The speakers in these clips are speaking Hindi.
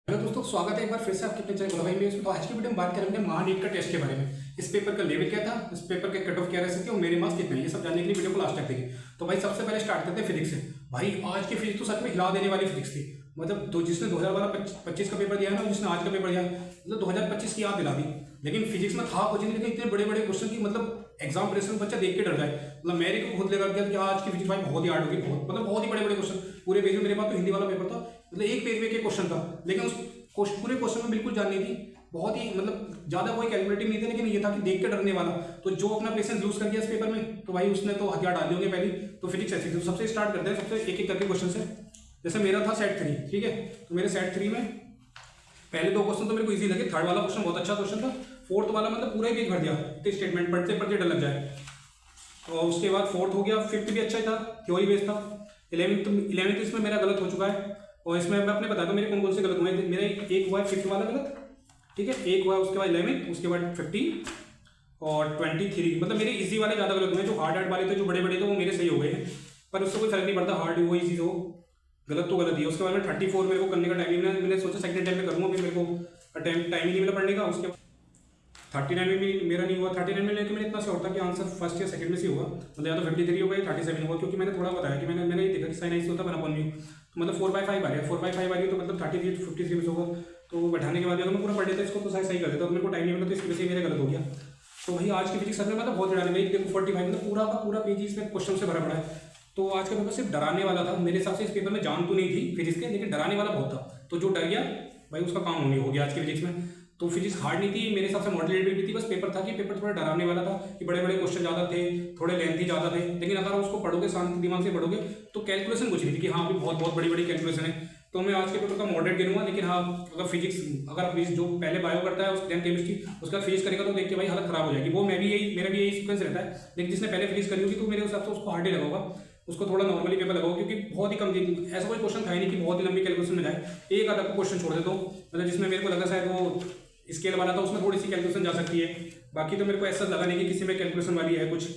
हेलो दोस्तों, स्वागत है एक बार फिर से आपके अपने चैनल भाई में। तो आज की वीडियो में बात करेंगे महानीट का टेस्ट के बारे में। इस पेपर का लेवल क्या था, इस पेपर के कट ऑफ क्या रह सकते हैं और मेरे मार्क्स कितने, ये सब जानने के लिए वीडियो को लास्ट तक देखिए। तो भाई सबसे पहले स्टार्ट करते हैं फिजिक्स से। भाई आज की फिजिक्स तो सच में हिला देने वाली फिजिक्स थी। मतलब तो जिसने 2012-25 का पेपर दिया है ना, जिसने आज का पेपर दिया मतलब 2025 की याद दिला दी। लेकिन फिजिक्स में था कुछ नहीं, लेकिन इतने बड़े बड़े क्वेश्चन की मतलब एग्जाम प्रेशर बच्चा देख के डर जाए। मतलब मेरे को खुद लगा कि आज की फिजिक्स भाई बहुत ही हार्ड होगी, बहुत ही बड़े बड़े क्वेश्चन पूरे पेज में। मेरे पास तो हिंदी वाला पेपर था, मतलब एक पेज में एक क्वेश्चन था, लेकिन उस पूरे क्वेश्चन में बिल्कुल जाननी थी। बहुत ही मतलब ज्यादा कोई कैलकुलेटिव नहीं थे, लेकिन ये था कि देख के डरने वाला। तो जो अपना पेशेंस लूज कर दिया इस पेपर में, तो भाई उसने तो हथियार डाल होंगे पहले। तो फिजिक्स ऐसी थी। तो सबसे स्टार्ट करते हैं, सबसे एक एक करके क्वेश्चन से। जैसे मेरा था सेट 3, ठीक है। तो मेरे सेट 3 में पहले दो क्वेश्चन तो मेरे को इजी लगे। थर्ड वाला क्वेश्चन बहुत अच्छा क्वेश्चन था। फोर्थ वाला मतलब पूरा ही पेज भर दिया, इतने स्टेटमेंट पढ़ते पढ़ते डर लग जाए। और उसके बाद फोर्थ हो गया। फिफ्थ भी अच्छा ही था, थ्योरी बेस्ड था। 11th इसमें मेरा गलत हो चुका है। और इसमें मैं अपने बता दूं मेरे कौन कौन से गलत हुए। मेरा एक हुआ है फिफ्थ वाला गलत, ठीक है। एक हुआ है उसके बाद 11th, उसके बाद 15 और 23। मतलब मेरे इजी वाले ज़्यादा गलत हुए। जो हार्ड वाले थे, जो बड़े बड़े थे, वो मेरे सही हो गए हैं। पर उससे कोई फर्क नहीं पड़ता, हार्ड हो इजी हो, गलत तो गलत ही है। उसके बाद में 34 मेरे को करने का टाइम नहीं, मैंने सोचा सेकंड टाइम में करूँगा, फिर मेरे को टाइम ही नहीं मिला पढ़ने का। उसके 39 में भी मेरा नहीं हुआ। 39 में लेकिन मैंने इतना श्योर था कि आंसर फर्स्ट या सेकंड में से होगा। मतलब या तो 53 होगा या 37 होगा, क्योंकि मैंने थोड़ा बताया कि मैंने ये देखा कि साइन ऐसे होता है बना म्यू। तो मतलब 4/5 आ रही है, 4/5 आ रही है, तो मतलब 33 53 में से होगा। तो बैठाने के बाद अगर मैं पूरा पढ़ लेता इसको तो सही कर देता, तो मेरे को टाइम नहीं मिला, तो इसकी वजह से मेरा गलत हो गया। तो भाई आज की फिजिक्स सर में मतलब बहुत डराने में देखो 45 मतलब पूरा का पूरा पेज इसमें क्वेश्चन से भरा पड़ा है। तो आज का पेपर सिर्फ डराने वाला था मेरे हिसाब से। इस पेपर में जान तो नहीं थी फिजिक्स के, लेकिन डराने वाला बहुत था। तो जो डर गया भाई उसका काम होनी हो गया आज की फिजिक्स में। तो फिजिक्स हार्ड नहीं थी मेरे हिसाब से, मॉडरेट भी थी। बस पेपर था कि पेपर थोड़ा डराने वाला था, कि बड़े बड़े क्वेश्चन ज़्यादा थे, थोड़े लेंथी ज़्यादा थे। लेकिन अगर उसको पढ़ोगे, शांत दिमाग से पढ़ोगे, तो कैलकुलेशन कुछ नहीं थी कि हाँ अभी बहुत बहुत बड़ी बड़ी कैलकुलेशन है। तो मैं आज के पेपर का मॉडरेट गिनूंगा। लेकिन हाँ अगर फिजिक्स, अगर जो पहले बायो करता है उसके केमिस्ट्री, उसका फिजिक्स करेगा तो देख के भाई हालत खराब हो जाएगी। वो मेरा भी यही सीक्वेंस रहता है। लेकिन जिसने पहले फिजिक्स करी होगी तो मेरे हिसाब से उसको हार्ड ही लगा होगा, उसको थोड़ा नॉर्मली पेपर लगाओ, क्योंकि बहुत ही कम ऐसा कोई क्वेश्चन था ही नहीं कि बहुत ही लंबी कैलकुलेशन में जाए। एक आधा क्वेश्चन छोड़ देता हूँ, मतलब जिसमें मेरे को लगा शायद वो स्केल वाला था, उसमें थोड़ी सी कैलकुलेशन जा सकती है। बाकी तो मेरे को ऐसा लगा नहीं कि किसी में कैलकुलेशन वाली है, कुछ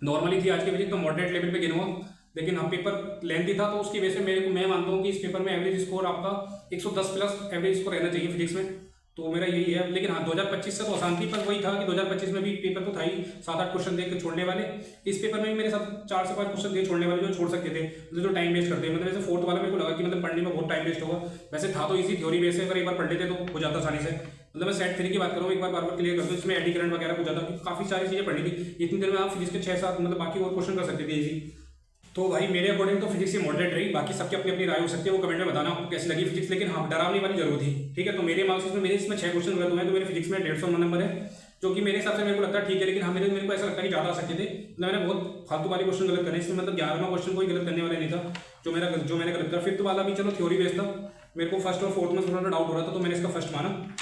नॉर्मली थी आज के फिजिक्स। तो मॉडरेट लेवल पे गिनूंगा। लेकिन हाँ पेपर लेंथी था, तो उसकी वजह से मैं मानता हूँ कि इस पेपर में एवरेज स्कोर आपका 110 प्लस एवरेज स्कोर रहना चाहिए फिजिक्स में। तो मेरा यही है। लेकिन हाँ 2025 से तो आसान थी, पर वही था कि 2025 में भी पेपर तो था ही 7-8 क्वेश्चन दे के छोड़ने वाले। इस पेपर में भी मेरे साथ 4 से 5 क्वेश्चन दे छोड़ने वाले, जो छोड़ सकते थे, जो टाइम वेस्ट करते हैं। मतलब जैसे फोर्थ वाला मेरे को लगा कि मतलब पढ़ने में बहुत टाइम वेस्ट होगा। वैसे था तो इसी थ्योरी बेस से, अगर एक बार पढ़ लेते तो हो जाता आसानी से। मतलब मैं सेट 3 की बात करूँ, एक बार बार क्लियर कर दूँ। इसमें एडी करंट वगैरह कुछ ज़्यादा काफ़ी सारी चीज़ें पढ़नी थी। इतनी देर में आप फिजिक्स के 6-7 मतलब बाकी और क्वेश्चन कर सकते थे इजी। तो भाई मेरे अकॉर्डिंग तो फिजिक्स ही मॉडरेट रही। बाकी सबकी अपनी अपनी राय हो सकती है, वो कमेंट में बताना आपको कैसी लगी फिजिक्स। लेकिन हाँ डरावनी वाली जरूर थी, ठीक है। तो मेरे मार्क्स मेरे इसमें 6 क्वेश्चन गलत हुए हैं, तो मेरे फिजिक्स में 150 नंबर है, जो कि मेरे हिसाब से मेरे को लगता है ठीक है। लेकिन हाँ मेरे को ऐसा लगता है कि ज़्यादा आ सकते थे। मैंने बहुत फालतू वाले क्वेश्चन गलत करे इसमें। मतलब 11वां क्वेश्चन कोई गलत करने वाला नहीं था जो मैंने गलत करा। फिफ्थ वाला भी चलो थ्योरी बेस्ड था, मेरे को फर्स्ट और फोर्थ में थोड़ा डाउट हो रहा था, तो मैंने इसका फर्स्ट माना।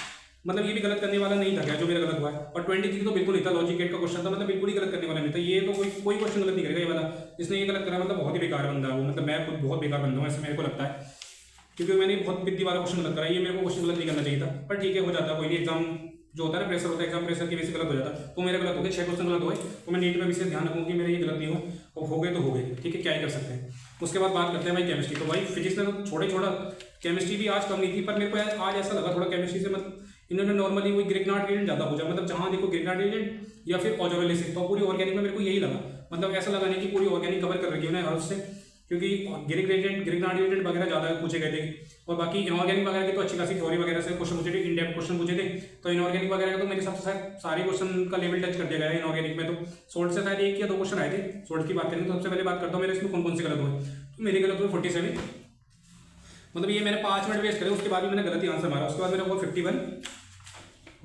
मतलब ये भी गलत करने वाला नहीं था क्या, जो मेरा गलत हुआ है। और 23 तो बिल्कुल नहीं था, लॉजिक गेट का क्वेश्चन था, मतलब बिल्कुल ही गलत करने वाला नहीं था। ये तो कोई क्वेश्चन गलत नहीं करेगा ये वाला। जिसने ये गलत करा मतलब बहुत ही बेकार बंदा है वो। मतलब मैं खुद बहुत बेकार बंदा हूँ ऐसे मेरे को लगता है, क्योंकि मैंने बहुत बिद्दी वाला क्वेश्चन गलत करा। ये मेरे को क्वेश्चन गलत नहीं करना चाहिए था, पर ठीक है हो जाता है, कोई नहीं। एग्जाम जो होता है ना, प्रेशर होता है, एग्जाम प्रेशर की वजह से गलत हो जाता है। तो मेरा गलत हो गया, 6 क्वेश्चन गलत हुए। तो मैं नीट में विशेष ध्यान रखूँगी मेरे ये गलत नहीं हो, और हो गए तो हो गए, ठीक है, क्या ही कर सकते हैं। उसके बाद बात करते हैं भाई केमिस्ट्री। तो भाई फिजिक्स में तो छोड़ा, केमिस्ट्री भी आज कम नहीं थी, पर मेरे को आज ऐसा लगा थोड़ा केमिस्ट्री से मतलब इन्होंने नॉर्मली वही ग्रिग्नार्ड रिएजेंट ज़्यादा पूछा। मतलब जहाँ देखो ग्रिग्नार्ड रिएजेंट या फिर ऑर्गेनोलिसिस, तो पूरी ऑर्गेनिक में मेरे को यही लगा। मतलब ऐसा लगा नहीं कि पूरी ऑर्गेनिक कवर कर रखी है उन्होंने हर उससे, क्योंकि ग्रिग्नार्ड रिएजेंट वगैरह ज़्यादा पूछे गए थे। और बाकी इनऑर्गेनिक वगैरह की तो अच्छी खासी थ्योरी वगैरह से क्वेश्चन पूछे थे, इन डेप्थ क्वेश्चन पूछे थे। तो इनऑर्गेनिक वगैरह का तो मेरे हिसाब से सारे क्वेश्चन का लेवल टच कर दिया गया है इनऑर्गेनिक में। तो सोल्ट से शायद 1 या 2 क्वेश्चन आए थे। सोल्ट की बात करें तो सबसे पहले बात करता हूँ मेरे इसमें कौन कौन से गलत हुए। तो मेरे गलत हुए 47, मतलब ये मैंने 5 मिनट वेस्ट करे, उसके बाद भी मैंने गलत ही आंसर मारा। उसके बाद मेरा हुआ 51,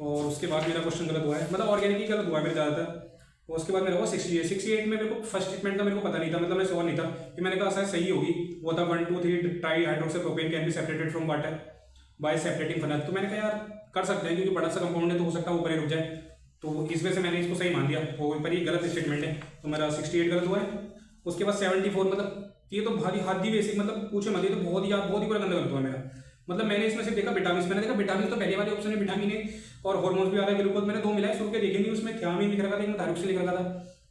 और उसके बाद मेरा क्वेश्चन गलत हुआ है, मतलब ऑर्गेनिक ही गलत हुआ है मेरे ज़्यादातर। और उसके बाद मेरा हुआ 68 में मेरे को फर्स्ट स्टेटमेंट का मेरे को पता नहीं था, मतलब मैं श्योर नहीं था कि मैंने कहा शायद सही होगी। वो था 1 2 3 tri hydroxypropane can be separated from water by separating phenyl. तो मैंने कहा यार कर सकते हैं, क्योंकि बड़ा सा कंपाउंड है तो हो सकता है ऊपर ही रुक जाए। तो इस वजह से मैंने इसको सही मान लिया, वो पर ये गलत स्टेटमेंट है। तो मेरा 68 गलत हुआ है। उसके बाद 74, मतलब ये तो भारी हादी बेसिक, मतलब पूछे मत, ये तो बहुत ही पूरा गंदा गलत हुआ मेरा। मतलब मैंने इसमें सिर्फ देखा विटामिन, मैंने देखा विटामिन तो पहले वाले ऑप्शन में विटामिन है और हार्मोन्स भी आ रहा है, ग्लूकोज मैंने 2 मिलाए, सुन के देखे नहीं, उसमें थियामिन लिख रखा था, एक थायरोक्सिन लिख रखा था।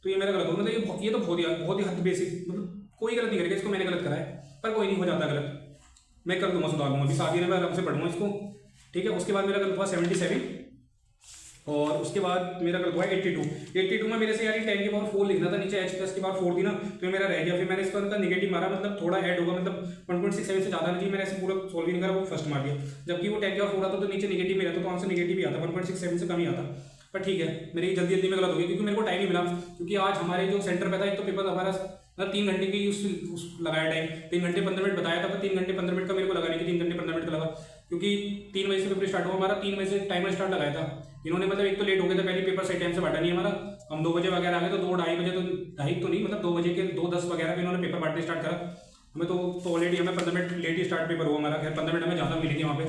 तो ये मेरा गलत हो, मतलब ये तो बहुत ही हद बेसिक, मतलब कोई गलत नहीं करेगा, इसको मैंने गलत करा है, पर कोई नहीं, हो जाता गलत। मैं कर दूंगा, सुधार लूँगा, अभी 7 दिन में आराम से पढ़ूंगा इसको, ठीक है। उसके बाद मेरा गलत हुआ 77, और उसके बाद मेरा गलत हुआ 82 में मेरे से यार 10 की पावर 4 लिखना था, नीचे h प्लस की पावर 4 थी ना, तो ये मेरा रह गया। फिर मैंने इसका उनका नेगेटिव मारा, मतलब थोड़ा ऐड होगा, मतलब 1.67 से ज़्यादा नहीं, मैंने ऐसे पूरा सोल्व ही नहीं करा, वो फर्स्ट मार दिया। जबकि वो 10 की पावर 4 आता तो नीचे नेगेटिव ही रहता, तो आंसर नेगेटिव ही आता, 1.67 से कम ही आता। पर ठीक है, मेरी जल्दी में गलत हो गई, क्योंकि मेरे को टाइम नहीं मिला, क्योंकि आज हमारे जो सेंटर पे था, एक तो पेपर हमारा मतलब 3 घंटे की उस लगाया टाइम, 3 घंटे 15 मिनट बताया था, पर 3 घंटे 15 मिनट का मेरे को लगा नहीं कि 3 घंटे 15 मिनट का लगा, क्योंकि 3 बजे से पेपर स्टार्ट हुआ हमारा, 3 बजे से टाइमर स्टार्ट लगाया था इन्होंने, मतलब एक तो लेट हो गया था, पहले पेपर सही टाइम से बांटा नहीं हमारा, हम 2 बजे वगैरह आ गए, तो 2-2:30 बजे, तो 2:30 तो नहीं, मतलब 2 बजे के 2:10 वगैरह पे इन्होंने पेपर बांटने स्टार्ट करा। हमें तो ऑलरेडी हमें 15 मिनट लेट ही स्टार्ट पेपर हुआ हमारा, खैर 15 मिनट हमें ज़्यादा मिलेंगे वहाँ पे,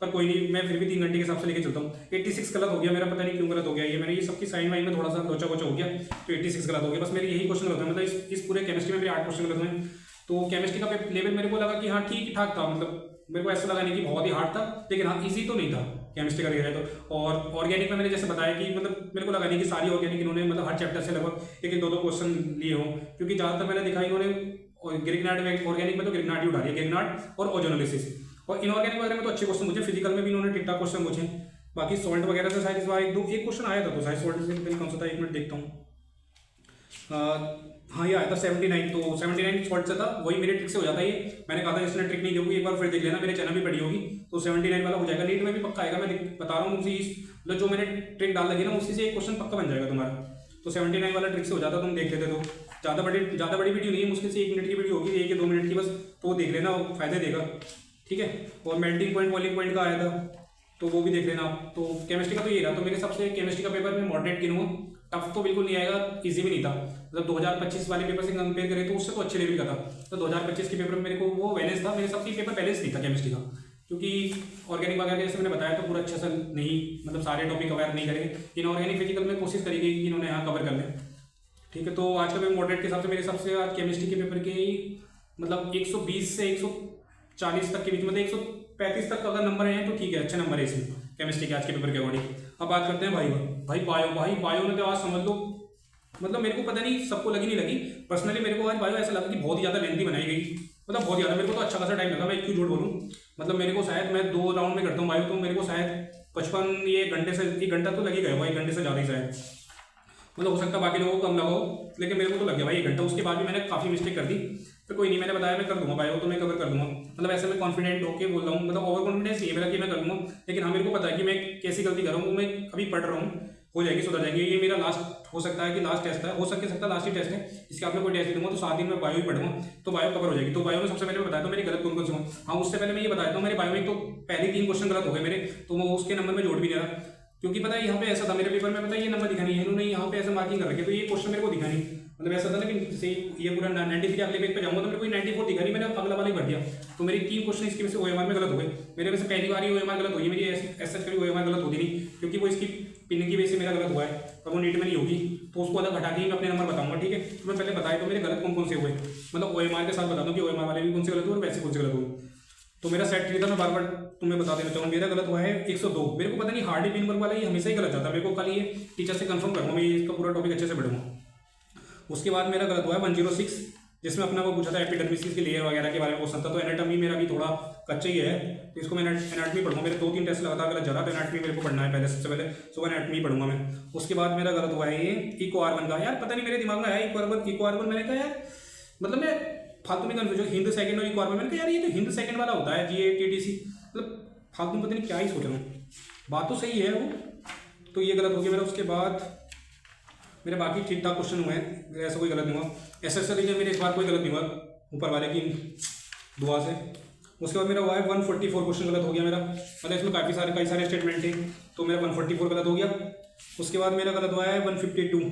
पर कोई नहीं, मैं फिर भी 3 घंटे के हिसाब से लेके चलता हूँ। 86 गलत हो गया मेरा, पता नहीं क्यों गलत हो गया ये, मैंने ये सबकी साइन वाइन में थोड़ा सा लोचा वोचा हो गया, तो 86 गलत हो गया, बस मेरे यही क्वेश्चन गलत है, मतलब इस पूरे केमिस्ट्री में मेरे 8 क्वेश्चन गलत हुए। तो केमिस्ट्री का लेवल मेरे को लगा कि हाँ ठीक ठाक था, मतलब मेरे को ऐसा लगा नहीं कि बहुत ही हार्ड था, लेकिन हाँ ईजी तो नहीं था केमिस्ट्री का लेवल तो। और ऑर्गेनिक में मैंने जैसे बताया कि मतलब मेरे को लगा नहीं कि सारी ऑर्गेनिक इन्होंने मतलब हर चैप्टर से लगभग 1-2 क्वेश्चन लिए हों, क्योंकि ज़्यादातर मैंने देखा इन्होंने ग्रिग्नाट में, ऑर्गेनिक में तो ग्रिग्नाट ही उठा दिया, ग्रिग्नाट और ओजोनोलिसिस, और इनऑर्गेनिक वगैरह में तो अच्छे क्वेश्चन पूछे, फिजिकल में भी इन्होंने ठीक ठाक क्वेश्चन पूछे। बाकी सॉल्ट वगैरह से शायद इस बार एक क्वेश्चन आया था, तो शायद सॉल्ट से कौन सा था, 1 मिनट देखता हूँ, हाँ ये आया था 79, तो 79 सॉल्ट से था, वही मेरे ट्रिक से हो जाता है ये, मैंने कहा था जिसने ट्रिक नहीं की होगी एक बार फिर देख लेना, मेरे चैनल भी पड़ी होगी, तो 79 वाला हो जाएगा। नीट में भी पक्का आएगा, मैं बता रहा हूँ, मतलब जो मैंने ट्रिक डाल लगी ना उसी से एक क्वेश्चन पक्का बन जाएगा तुम्हारा, तो 79 वाला ट्रिक से हो जाता, तुम देख लेते। तो ज़्यादा बड़ी वीडियो नहीं है, मुश्किल से 1 मिनट की वीडियो होगी, 1 या 2 मिनट की बस, तो देख लेना, फायदे देगा, ठीक है। और मेल्टिंग पॉइंट बॉइलिंग पॉइंट का आया था, तो वो भी देख लेना आप। तो केमिस्ट्री का तो ये रहा, तो मेरे हिसाब से केमिस्ट्री का पेपर में मॉडरेट गिनूंगा, टफ तो बिल्कुल नहीं आएगा, इजी भी नहीं था, मतलब 2025 वाले पेपर से कंपेयर करें तो उससे तो अच्छे लेवल का था। तो 2025 के पेपर में मेरे को वो बैलेंस था, मेरे सबसे पेपर बैलेंस नहीं था केमिस्ट्री का, क्योंकि ऑर्गेनिक वगैरह जैसे मैंने बताया तो पूरा अच्छा सा नहीं, मतलब सारे टॉपिक कवर नहीं करेंगे, इनऑर्गेनिक फिजिकल में कोशिश करेंगे कि इन्होंने यहाँ कवर कर लें, ठीक है। तो आज का पेपर मॉडरेट के हिसाब से मेरे हिसाब से आज केमिस्ट्री के पेपर के मतलब 120 से 140 तक के बीच, मतलब 135 तक अगर नंबर हैं तो ठीक है, अच्छे नंबर है इसमें केमिस्ट्री के आज के पेपर के अकॉर्डिंग। अब बात करते हैं भाई बायो ने तो आज समझ लो, मतलब मेरे को पता नहीं सबको लगी नहीं लगी, पर्सनली मेरे को आज बायो ऐसा लगा कि बहुत ही ज़्यादा लेंथी बनाई गई, मतलब बहुत ज़्यादा, मेरे को तो अच्छा खासा टाइम लगा, मैं क्यों झूठ बोलूँ, मतलब मेरे को शायद मैं 2 राउंड में करता हूँ बायो, तो मेरे को शायद 55 ये घंटे से 1 घंटा तो लग ही गया भाई, 1 घंटे से ज़्यादा ही शायद, मतलब हो सकता है बाकी लोगों को कम लगा हो, लेकिन मेरे को तो लग गया भाई 1 घंटा। उसके बाद भी मैंने काफ़ी मिस्टेक कर दी, तो कोई नहीं, मैंने बताया मैं कर दूंगा बायो, तो मैं कवर कर दूंगा, मतलब ऐसे मैं कॉन्फिडेंट होकर बोल रहा हूँ, मतलब ओवर कॉन्फिडेंस नहीं है मेरा कि मैं कर लूँगा, लेकिन हाँ मेरे को पता है कि मैं कैसी गलती कर रहा हूँ, मैं अभी पढ़ रहा हूँ, हो जाएगी, सुधर जाएगी। ये मेरा लास्ट हो सकता है कि लास्ट टेस्ट है, हो सकता है लास्ट ही टेस्ट है, इसके आप मैं कोई टेस्ट दूंगा तो 7 दिन में बायो ही पढ़ूंगा, तो बायो कवर हो जाएगी। तो बायो में सबसे पहले मैं बताया था मेरी गलत कौन कौन से हूँ, हाँ उससे पहले मैं ये बताया था मेरे बायो में तो पहले 3 क्वेश्चन गलत हो गए मेरे, तो मैं उसके नंबर में जोड़ भी नहीं रहा, क्योंकि पता है यहाँ पे ऐसा था मेरे पेपर में, पता है ये नंबर दिखा नहीं है, इन्होंने यहाँ पे ऐसा मार्किंग कर रखे, तो ये क्वेश्चन मेरे को दिखा नहीं, मतलब ऐसा था ना कि जैसे ये पूरा 93 अगले पेज पे जाऊंगा तो मेरे को 94 दिखा नहीं, मैंने अगला वाला ही भर दिया, तो मेरी 3 क्वेश्चन इसकी वजह से ओएमआर में गलत हो गए, मेरे वजह से पहली बार ही ओएमआर गलत हुई, मेरी एसएच कभी ओएमआर गलत होती नहीं, क्योंकि वो इसकी पिन की वजह से मेरा गलत हुआ है, अब वो नीट में नहीं होगी, तो उसको अलग हटा के ही मैं अपने नंबर बताऊंगा, ठीक है। तो मैं पहले बताया तो मेरे गलत कौन से हुए, मतलब ओएमआर के साथ बता दूँ कि ओएमआर वाले भी कौन से गलत हुए और वैसे कौन से गलत हुए। तो मेरा सेट 3 था, मैं बार बार तुम्हें बता देना चाहूँगा, मेरा गलत हुआ है 102, मेरे को पता नहीं हार्ड पिन वर्क वाला ये हमेशा ही गलत जाता है, मेरे को कल ये टीचर से कंफर्म करूँगा, मैं इसका पूरा टॉपिक अच्छे से पढ़ूंगा। उसके बाद मेरा गलत हुआ है 106, जिसमें अपना वो पूछा था एपिडर्मिस के लेयर वगैरह के बारे में क्वेश्चन था, तो एनाटॉमी मेरा भी थोड़ा कच्चा ही है, तो इसको मैं एनाटॉमी पढ़ूंगा, मेरे 2-3 टेस्ट लगातार गलत जा रहा, तो एनाटॉमी मेरे को पढ़ना है पहले, सबसे पहले सो एनाटॉमी पढ़ूंगा मैं। उसके बाद मेरा गलत हुआ है ये इको R1 का, यार पता नहीं मेरे दिमाग में आया इको R1 मैंने कहा यार, मतलब मैं फालतू में कन्फ्यूज, हिंद सेकंड और इको R1, मैंने कहा यार ये तो हिंद सेकंड वाला होता है GATTC, मतलब फालतू पता नहीं क्या ही सोच रहा हूँ, बात तो सही है वो, तो ये गलत हो गया मेरा। उसके बाद मेरे बाकी ठीक ठाक क्वेश्चन हुए हैं, मेरा ऐसा कोई गलत नहीं हुआ, SSL में मेरे इस बार कोई गलत नहीं हुआ ऊपर वाले की दुआ से। उसके बाद मेरा हुआ है 144 क्वेश्चन गलत हो गया मेरा, मतलब इसमें कई सारे स्टेटमेंट थे, तो मेरा 144 गलत हो गया। उसके बाद मेरा गलत हुआ है 152,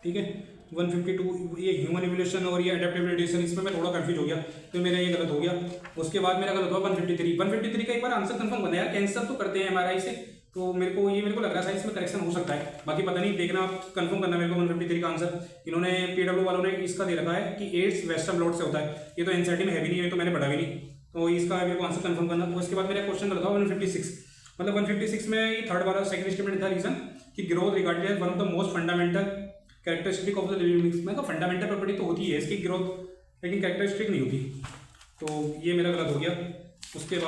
ठीक है 152, ये ह्यूमन इवोल्यूशन और ये एडेप्टेबिलिटी, इसमें मैं थोड़ा कंफ्यूज हो गया, तो मेरा ये गलत हो गया। उसके बाद मेरा गलत हुआ 153 का एक बार आंसर कंफर्म करना यार, कैंसर तो करते हैं MRI से, तो मेरे को लग रहा है इसमें करेक्शन हो सकता है, बाकी पता नहीं, देखना कंफर्म करना मेरे को 153 का आंसर। इन्होंने PW वालों ने इसका दे रखा है कि एड्स वेस्टर्न ब्लॉट से होता है, ये तो NCERT में है भी नहीं, ये तो मैंने पढ़ा भी नहीं, तो इसका मेरे को आंसर कंफर्म करना। उसके बाद मेरा क्वेश्चन गलत था 156, मतलब 156 में ये थर्ड वाला सेकंड स्टेटमेंट था, रीजन कि growth regarded as one of the most fundamental characteristic of the living things, मैं फंडामेंटल प्रॉपर्टी तो होती है इसकी ग्रोथ, लेकिन कैरेक्टरिस्टिक नहीं होती, तो ये मेरा गलत हो गया। उसके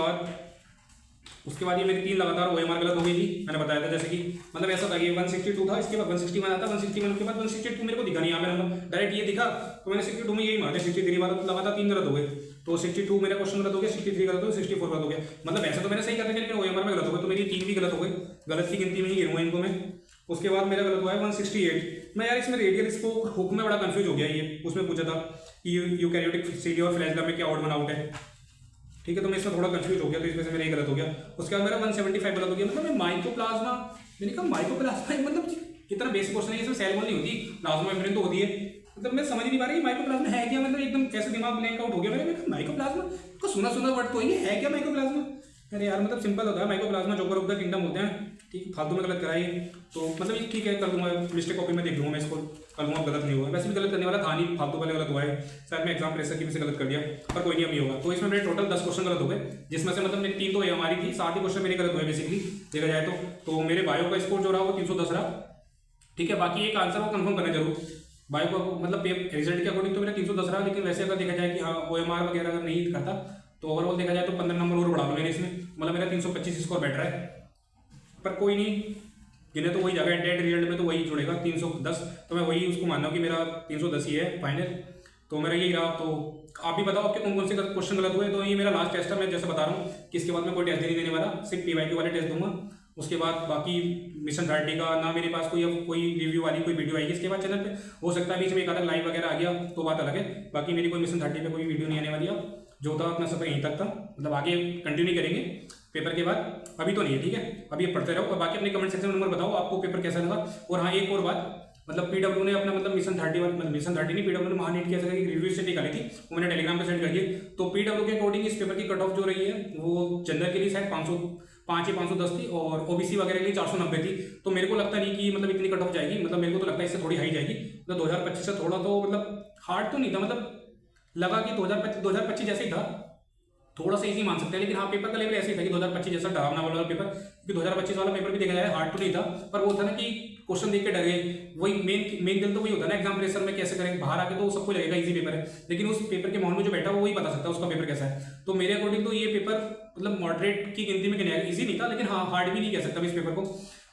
बाद ये मेरी 3 लगातार OMR गलत हो गई थी, मैंने बताया था। जैसे कि मतलब ऐसा था कि 162 था, इसके बाद 161 आता, 161 के बाद 162 मेरे को दिखा नहीं यहाँ पे नंबर, डायरेक्ट ये दिखा तो मैंने 62 में यही मार दिया, 63 वाला तो लगातार 3 गलत हो गए। तो 62 मेरा क्वेश्चन गलत हो गया, 63 गलत हो गया, 64 गलत हो गया। मतलब ऐसा तो मैंने सही कर दिया, लेकिन OMR में गलत हो गया, तो मेरी 3 भी गलत हो गई, गलत की गिनती में ही गिनूंगा इनको मैं। उसके बाद मेरा गलत हुआ है 168। मैं यार इसमें रेडियल स्पोक हुक में बड़ा कंफ्यूज हो गया। ये उसमें पूछा था कि यूकैरियोटिक सीली और फ्लैजला में क्या ऑड वन आउट है, ठीक है, तो मैं इसमें थोड़ा कंफ्यूज हो गया, तो इसमें से मेरा ये गलत हो गया। उसके बाद मेरा 175 गलत हो गया। मतलब मैं माइकोप्लाज्मा, मैंने कहा माइकोप्लाज्मा मतलब कितना बेसिक क्वेश्चन है, इसमें सेल वॉल नहीं होती, प्लाज्मा मेम्ब्रेन तो होती है। मतलब मैं समझ नहीं पा रही माइकोप्लाज्मा है क्या, मतलब एकदम कैसे दिमाग ब्लैंक आउट हो गया मेरा। माइकोप्लाज्मा को सुना वर्ड तो ये है क्या माइकोप्लाज्मा? अरे यार मतलब सिंपल होता है, mycoplasma joker of the kingdom होते हैं, ठीक, फालतू में गलत कराइए। तो मतलब ये ठीक है, कर दूंगा, मिस्टेक कॉपी में देख लूँगा मैं इसको, कर लूँगा, गलत नहीं हुआ। वैसे भी गलत करने वाला था नहीं, फालतू वाले गलत हुआ है, शायद मैं एग्जाम प्रेशर की वजह से गलत कर दिया, पर कोई नहीं, अब नहीं होगा। तो इसमें मेरे टोटल 10 क्वेश्चन गलत हो गए, जिसमें से मतलब मेरी 3 तो हमारी थी, 7 ही क्वेश्चन मेरे गलत हुए बेसिकली देखा जाए तो मेरे बायो का स्कोर जो रहा वो 310 रहा, ठीक है। बाकी एक आंसर वो कंफर्म करना जरूर, बायो का मतलब रिजल्ट के अकॉर्डिंग तो मेरा 310 रहा, लेकिन वैसे अगर देखा जाए कि हाँ OMR वगैरह अगर नहीं करता तो ओवरऑल देखा जाए तो 15 नंबर और बढ़ा लो मैंने इसमें, मतलब मेरा 325 स्कोर बैठ रहा है। पर कोई नहीं, गिने तो वही जाएगा, एट रिजल्ट में तो वही जुड़ेगा 310, तो मैं वही उसको मानना हूँ कि मेरा 310 ही है फाइनल। तो मेरा यही रहा। तो आप भी बताओ आपके कौन कौन से क्वेश्चन गलत हुए। तो ये मेरा लास्ट टेस्ट है, मैं जैसे बता रहा हूँ कि इसके बाद मैं कोई टेस्ट नहीं देने वाला, सिर्फ PYQ वाले टेस्ट दूंगा। उसके बाद बाकी मिशन 30 का ना मेरे पास कोई रिव्यू वाली कोई वीडियो आएगी इसके बाद चैनल पे, हो सकता है बीच में एक आधा लाइव वगैरह आ गया तो बात अलग है। बाकी मेरी कोई मिशन 30 पे कोई वीडियो नहीं आने वाली है, जो था अपना सफर यहीं तक था, मतलब आगे कंटिन्यू करेंगे पेपर के बाद, अभी तो नहीं है, ठीक है, अभी पढ़ते रहो। और बाकी अपने कमेंट सेक्शन में नंबर बताओ आपको पेपर कैसा लगा। और हाँ एक और बात, मतलब PW ने अपना मतलब मिशन 30 मतलब मिशन 30 नहीं, PW ने महानीट की ऐसा रिव्यू से निकाली थी, वो मैंने टेलीग्राम पे सेंड कर दी। तो PW के अकॉर्डिंग इस पेपर की कट ऑफ जो रही है वो जनरल के लिए शायद 505 या 510 थी, और OBC वगैरह के लिए 490 थी। तो मेरे को लगता नहीं कि मतलब इतनी कट ऑफ जाएगी, मतलब मेरे को तो लगता है इससे थोड़ी हाई जाएगी। मतलब 2025 से थोड़ा तो मतलब हार्ड तो नहीं था, मतलब लगा कि 2025 जैसे ही था, थोड़ा सा इजी मान सकते हैं। लेकिन हाँ पेपर का लेवल ऐसे ही था कि 2025 जैसा डरावना वाला पेपर, क्योंकि 2025 वाला पेपर भी देखा जाए हार्ड तो नहीं था, पर वो था ना कि क्वेश्चन देख के डर गए। वही मेन दिल तो वही होता है ना एग्जाम प्रेशर में, कैसे करें, बाहर आके तो सबको लगेगा इजी पेपर है, लेकिन उस पेपर के माहौल में जो बैठा वो वही बता सकता है उसका पेपर कैसा है। तो मेरे अकॉर्डिंग तो ये पेपर मतलब मॉडरेट की गिनती में गिना है, ईजी नहीं था, लेकिन हाँ हार्ड भी नहीं कह सकता मैं इस पेपर को,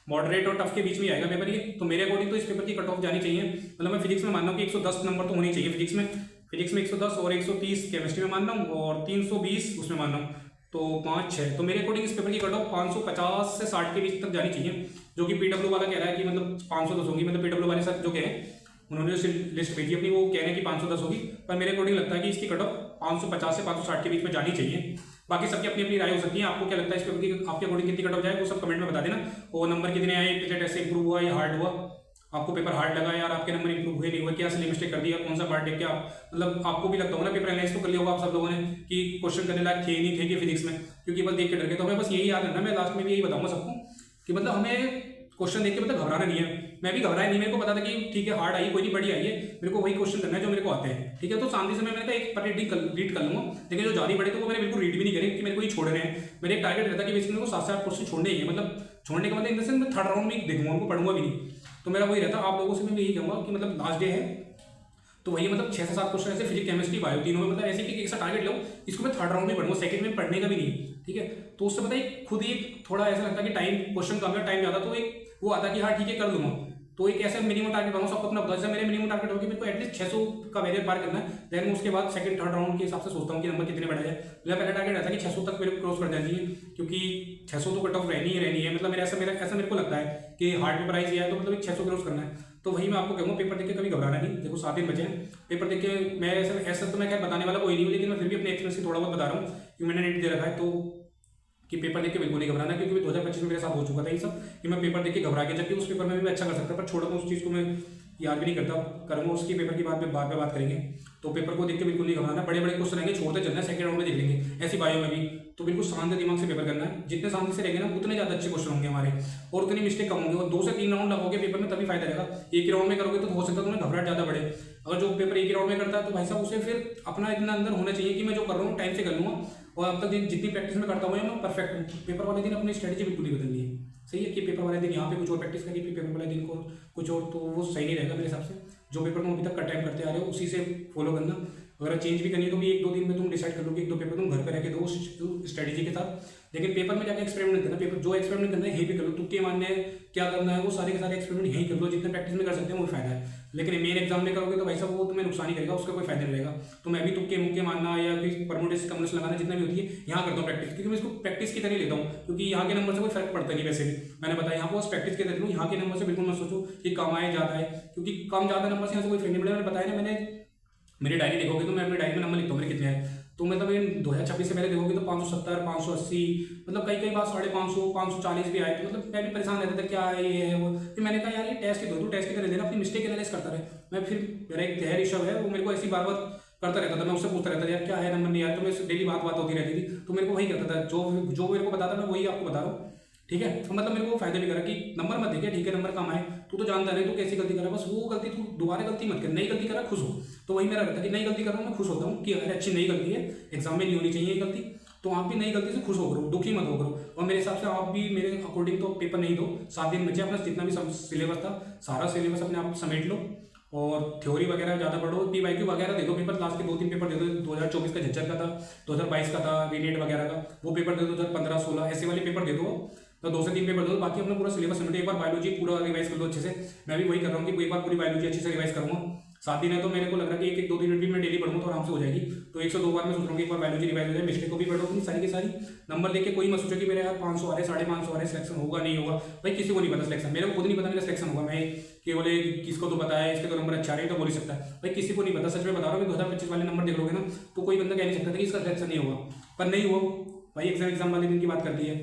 मॉडरेट और टफ के बीच में आएगा पेपर ये। तो मेरे अकॉर्डिंग तो इस पेपर की कट ऑफ जानी चाहिए, मतलब मैं फिजिक्स में मानना हूँ कि 110 नंबर तो होनी चाहिए फिजिक्स में 110 और 130 केमिस्ट्री में मानना हूँ, और 320 उसमें मानना हूँ, तो 5-6। तो मेरे अकॉर्डिंग इस पेपर की कट ऑफ 550 से 60 के बीच तक जानी चाहिए, जो कि PW वाला कह रहा है कि मतलब 510 होगी। मतलब PW वाले सर जो कह रहे हैं, उन्होंने जो लिस्ट भेजी अपनी, वो कह रहे हैं कि 510 होगी, पर मेरे अकॉर्डिंग लगता है कि इसकी कट ऑफ 550 से 560 के बीच में जानी चाहिए। बाकी सबकी अपनी अपनी राय हो सकती है, आपको क्या लगता है इस पेपर की आपके अकॉर्डिंग कितनी कट ऑफ जाए वो सब कमेंट में बता देना। और नंबर कितने आए, पिछले टेस्ट से इंप्रूव हुआ या हार्ड हुआ, आपको पेपर हार्ड लगा यार, आपके नंबर इंप्रूव हुए नहीं हुए, क्या सिली मिस्टेक कर दिया, कौन सा पार्ट देख के आप, मतलब आपको भी लगता होगा ना, पेपर एनालाइज तो कर लिया होगा आप सब लोगों ने कि क्वेश्चन करने लायक थे नहीं थे कि फिजिक्स में, क्योंकि बस देख के डर गए। तो हमें बस यही याद रखना, मैं लास्ट में भी यही बताऊंगा सबको कि मतलब हमें क्वेश्चन देख के मतलब घबराना नहीं है। मैं भी घबराया नहीं, मेरे को पता था कि ठीक है हार्ड आई कोई नहीं, बड़ी आई है, मेरे को वही क्वेश्चन करना है जो मेरे को आते हैं, ठीक है। तो शांति से मैंने कहा एक पर रीड कर लूंगा, लेकिन जो जारी पड़े तो वो मैंने बिल्कुल रीड भी नहीं करे कि मेरे को ये छोड़ रहे हैं। मेरे एक टारगेट रहता है कि बेसिकली मेरे को 7 से 8 क्वेश्चन छोड़ने ही है, मतलब छोड़ने का मतलब इन द सेंस मैं थर्ड राउंड में देखूंगा, उनको पढ़ूंगा भी नहीं। तो मेरा वही रहता, आप लोगों से मैं यही कहूँगा कि मतलब लास्ट डे है तो वही मतलब 6 से 7 क्वेश्चन ऐसे फिजिक्स केमिस्ट्री बायो तीनों में, मतलब ऐसे कि एक सा टारगेट लो, इसको मैं थर्ड राउंड में पढ़ूंगा, सेकंड में पढ़ने का भी नहीं, ठीक है। तो उससे पता है खुद ही थोड़ा ऐसा लगता है कि टाइम क्वेश्चन कम है, टाइम ज़्यादा, तो एक वो आता कि हाँ ठीक है कर लूँगा। तो एक ऐसा मिनिमम टारगेट बनाऊँ, सबको अपना बता, जैसे मेरे मिनिमम टारगेट होगी मेरे को एटलीस्ट 600 का बैरियर पार करना है। देन उसके बाद सेकंड थर्ड राउंड के हिसाब से सोचता हूँ कि नंबर कितने बढ़ा जाए। मेरा पहला टारगेट रहता है कि 600 तक मेरे को क्रॉस कर जानी चाहिए, क्योंकि 600 तो कट ऑफ रहनी है। मतलब ऐसा मेरे को लगता है कि हार्ड पेपर आई है तो मतलब 600 क्रॉस करना है। तो वही मैं आपको कहूँगा, पेपर देख के कभी घबराना नहीं। देखो 7 दिन बचे हैं, पेपर देख के मैं ऐसा तो मैं क्या बताने वाला कोई नहीं हूँ, लेकिन मैं फिर भी अपने एक्सपीरियंस से थोड़ा बहुत बता रहा हूँ कि मैंने नेट दे रखा है, तो कि पेपर देख के बिल्कुल नहीं घबराना, क्योंकि 2025 में मेरे साथ हो चुका था ये सब कि मैं पेपर देख के घबरा गया, जबकि उस पेपर में भी अच्छा कर सकता, पर छोड़ा उस चीज़ को मैं याद भी नहीं करता, करूँगा उसकी पेपर की बाद में बात करेंगे। तो पेपर को देख के बिल्कुल नहीं घबराना, बड़े बड़े क्वेश्चन आएंगे, छोड़ते चलना है, सेकंड राउंड में देख लेंगे। ऐसी बायो में भी तो बिल्कुल शांत दिमाग से पेपर करना है, जितने शांति से रहेंगे ना उतने ज़्यादा अच्छे क्वेश्चन होंगे हमारे, और उतनी मिस्टेक कम होंगे। और 2 से 3 राउंड लगोगे पेपर में तभी फायदा रहेगा। एक ही राउंड में करोगे तो हो सकता है तुम्हें घबराहट ज़्यादा बढ़े। अगर जो पेपर एक ही राउंड में करता है तो भाई साहब उसे फिर अपना इतना अंदर होना चाहिए कि मैं जो कर रहा हूँ टाइम से कर लूँगा, और अब तक जितनी प्रैक्टिस में करता हुआ मैं परफेक्ट हूँ। पेपर वाले दिन अपनी स्ट्रेटेजी बिल्कुल नहीं बदलनी है, सही है कि पेपर वाले दिन यहाँ पे कुछ और प्रैक्टिस करिए, फिर पेपर वाले दिन को कुछ और, तो वो सही नहीं रहेगा मेरे हिसाब से। जो पेपर में अभी तक का टाइम करते आ रहे हो उसी से फॉलो करना। अगर चेंज भी करनी है तो भी 1-2 दिन में तुम डिसाइड कर लो कि 1-2 पेपर तुम घर पे रह के दो स्ट्रेटेजी के साथ। लेकिन पेपर में जाकर एक्सपेरिमेंट करना, पेपर जो एक्सपेरिमेंट करना है यहीं पे कर लो, तुक्के मारने हैं क्या करना है वो सारे के सारे एक्सपेरिमेंट यहीं कर लो, जितने प्रैक्टिस में कर सकते हैं वो फायदा है। लेकिन मेन एग्जाम में करोगे तो भाई साहब वो तुम्हें नुकसान ही करेगा, उसका कोई फायदा नहीं रहेगा। तो मैं भी तुक्के मुक्के मारना या फिर परमुटेशन कम्युनिस्ट लगाना जितना भी होती है यहाँ करता हूँ प्रैक्टिस, क्योंकि मैं इसको प्रैक्टिस की तरह लेता हूँ, क्योंकि यहाँ के नंबर से कोई फर्क पड़ता नहीं। वैसे भी मैंने बताया यहाँ पर प्रैक्टिस के तरह लूँ, यहाँ के नंबर से बिल्कुल मत सोचो कि कम आए ज़्यादा है, क्योंकि कम ज़्यादा नंबर से यहाँ से कोई फर्क नहीं पड़ेगा। मैंने बताया ना, मैंने मेरी डायरी देखोगे तो मैं अपनी डायरी में नंबर लिखता हूँ मेरे कितने हैं, तो मतलब इन 2026 से पहले देखोगे तो 570, 580, मतलब कई बार 550, 540 भी आए थे। मतलब मैं भी परेशान रहता था क्या है ये है वो। फिर मैंने कहा यार ये टेस्ट ही दो, तू टेस्ट की तरह देना, अपनी मिस्टेक एनालाइज करता रहे। मैं फिर मेरा एक तैयार ऋषभ है, वो मेरे को ऐसी बार बार करता रहता था, मैं उससे पूछता रहता था यार क्या है नंबर नहीं यार, तो मैं डेली बात होती रहती थी, तो मेरे को वही करता था, जो मेरे को बताता मैं वही आपको बता रहा हूँ, ठीक है। तो मतलब मेरे को फायदा भी करा कि नंबर मत देखे, ठीक है नंबर कम आए, तू तो जानता नहीं तू कैसी गलती कर रहा है, बस वो गलती तू दोबारा गलती मत कर, नई गलती करा खुश हो। तो वही मेरा रहता है कि नई गलती कर रहा हूँ मैं खुश होता हूँ कि अरे अच्छी नई गलती है, एग्जाम में नहीं होनी चाहिए ये गलती, तो आप भी नई गलती से खुश हो करो, दुखी मत हो करो। और मेरे हिसाब से आप भी मेरे अकॉर्डिंग तो पेपर नहीं दो, 7 दिन बचे, अपना जितना भी सिलेबस था सारा सिलेबस अपने आप समेट लो, और थ्योरी वगैरह ज़्यादा पढ़ो, PYQ वगैरह दे दो पेपर, लास्ट के 2-3 पेपर दे दो, 2024 का झज्जर का था, 2022 का था रीनेट वगैरह का, वो पेपर दे दो, 2015-16 ऐसे वाले पेपर दे दो, तो 2 से 3 पेपर दो, बाकी अपना पूरा सिलेबस समेटो। एक बार बायोलॉजी पूरा रिवाइज कर लो अच्छे से, मैं भी वही कर रहा हूँ कि एक बार पूरी बायोलॉजी अच्छे से रिवाइज करूँगा। 7 दिन है तो मेरे को लग रहा है कि 1-2 दिन भी मैं डेली पढ़ूँ तो आराम से हो जाएगी। तो 102 बार मैं सोच रहा हूँ कि एक बार बायोलॉजी रिवाइज हो जाए, मिस्टेक को भी पढ़ो अपनी सारी की सारी, नंबर लेके कोई मत सोचो कि मेरे यार 500 आ रहे, 550 आ रहे, सिलेक्शन होगा नहीं होगा, भाई किसी को नहीं पता सिलेक्शन, मेरे को खुद नहीं पता मेरा सिलेक्शन होगा। मैं केवल किसको तो पता है इसके तो नंबर अच्छा आ रहे हैं तो बोल ही सकता है, भाई किसी को नहीं पता, सच में बता रहा हूँ। 2025 वाले नंबर देख लोगे ना तो कोई बंदा कह नहीं सकता कि इसका सिलेक्शन नहीं होगा, पर नहीं हुआ भाई। एग्जाम वाले दिन की बात करती है,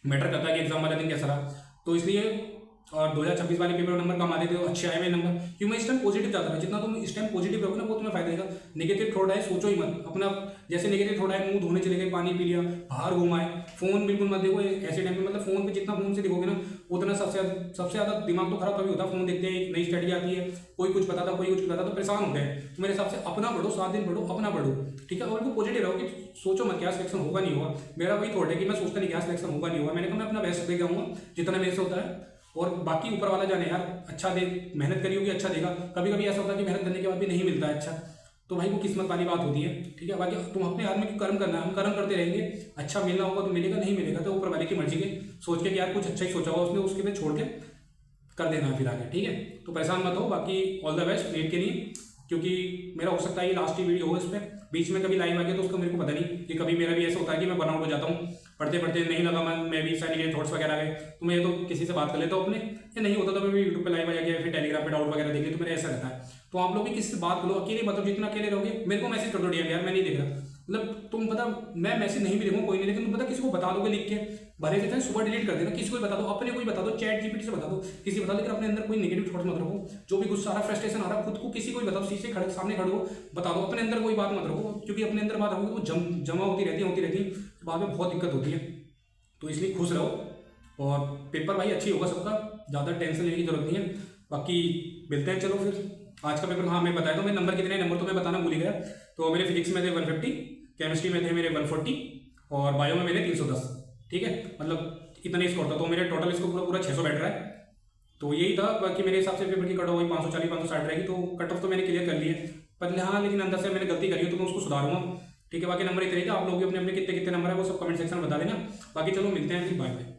मैटर करता है कि एग्जाम वाले दिन कैसा रहा। तो इसलिए और 2026 वाले पेपर नंबर कम आ रहे थे तो अच्छे आए हुए नंबर, क्योंकि मैं इस टाइम पॉजिटिव जाता रहा, जितना तुम इस टाइम पॉजिटिव रहोगे ना वो तुम्हें फायदा देगा। नेगेटिव थॉट आए सोचो ही मत अपना, जैसे नेगेटिव थॉट आए मुंह धोने चले गए, पानी पी लिया, बाहर घुमाए, फोन बिल्कुल मत देखो ऐसे टाइम पे, मतलब फोन पे जितना फोन से देखोगे ना उतना सबसे ज़्यादा दिमाग तो खराब तभी होता है। फोन देखते हैं, एक नई स्टडी आती है, कोई कुछ बताता कोई कुछ बताता तो परेशान होते हैं। तो मेरे हिसाब से अपना पढ़ो, 7 दिन पढ़ो, अपना पढ़ो, ठीक है। और वो पॉजिटिव रहो कि सोचो मत क्या सिलेक्शन होगा नहीं होगा। मेरा वही थॉट है कि मैं सोचता नहीं क्या सिलेक्शन होगा नहीं होगा, मैंने कहा मैं अपना बेस्ट दे जाऊँगा जितना मेरे से होता है, और बाकी ऊपर वाला जाने यार अच्छा दे, मेहनत करी होगी अच्छा देगा। कभी कभी ऐसा होता है कि मेहनत करने के बाद भी नहीं मिलता है अच्छा, तो भाई वो किस्मत वाली बात होती है, ठीक है। बाकी तुम अपने हाथ में कर्म करना है, हम कर्म करते रहेंगे, अच्छा मिलना होगा तो मिलेगा, नहीं मिलेगा तो ऊपर वाले की मर्जी के सोच के कि यार कुछ अच्छा ही सोचा होगा उसने, उसके पे छोड़ के कर देना फिर आगे, ठीक है। तो परेशान मत हो, बाकी ऑल द बेस्ट नीट के लिए, क्योंकि मेरा हो सकता है ये लास्ट ही वीडियो हो इस पर, बीच में कभी लाइव आ गया तो उसका मेरे को पता नहीं, कि कभी मेरा भी ऐसा होता है कि मैं बर्नआउट हो जाता हूँ, पढ़ते पढ़ते नहीं लगा मन, मैं भी सारी थॉट्स वगैरह आ गए, तो मैं तो किसी से बात कर लेता हूँ अपने, या नहीं होता तो मैं भी यूट्यूब पे लाइव आ गया, फिर टेलीग्राम पे डाउट वगैरह देख लिया, तो मेरा ऐसा रहता है। तो आप लोग भी किसी से बात करो, अकेले मतलब जितना अकेले रहोगे, मेरे को मैसेज कर दो डीएम, यार मैं नहीं देख रहा, मतलब तुम पता मैं मैसेज नहीं भी देखूँ कोई नहीं, लेकिन तुम पता किसी को बता दोगे लिख के, भरे से सुबह डिलीट कर देना, किसी को बता दो, अपने को ही बता दो, चैट जीपीटी से बता दो, किसी बता दो, लेकिन अपने अंदर कोई नेगेटिव थॉट्स मत रखो, जो भी गुस्सा आ रहा फ्रस्ट्रेशन आ रहा खुद को किसी को ही बताओ, शीशे खड़े सामने खड़ो बता दो, अपने अंदर कोई बात मत रखो, क्योंकि अपने अंदर बात रखोगे तो जमा होती रहती है, बाद में बहुत दिक्कत होती है। तो इसलिए खुश रहो, और पेपर भाई अच्छी होगा सबका, ज़्यादा टेंशन लेने की जरूरत नहीं है। बाकी मिलते हैं, चलो फिर आज का पेपर। हाँ मैं बताया तो मेरे नंबर कितने, नंबर तो मैं बताना भूल गया। तो मेरे फिजिक्स में थे 150, केमिस्ट्री में थे मेरे 140, और बायो में मेरे 310, ठीक है, मतलब इतने स्कोर था। तो मेरे टोटल स्कोर पूरा 600 बैठ रहा है, तो यही था। बाकी मेरे हिसाब से पेपर की कट ऑफ वही 540-560 रहेगी, तो कट ऑफ तो मैंने क्लियर कर ली है, पर हाँ लेकिन अंदर से मैंने गलती करी है तो मैं उसको सुधारूंगा, ठीक है। बाकी नंबर इतने ही थे, आप लोग भी अपने अपने कितने कितने नंबर है वो सब कमेंट सेक्शन में बता देना। बाकी चलो मिलते हैं फिर, बाय बाय।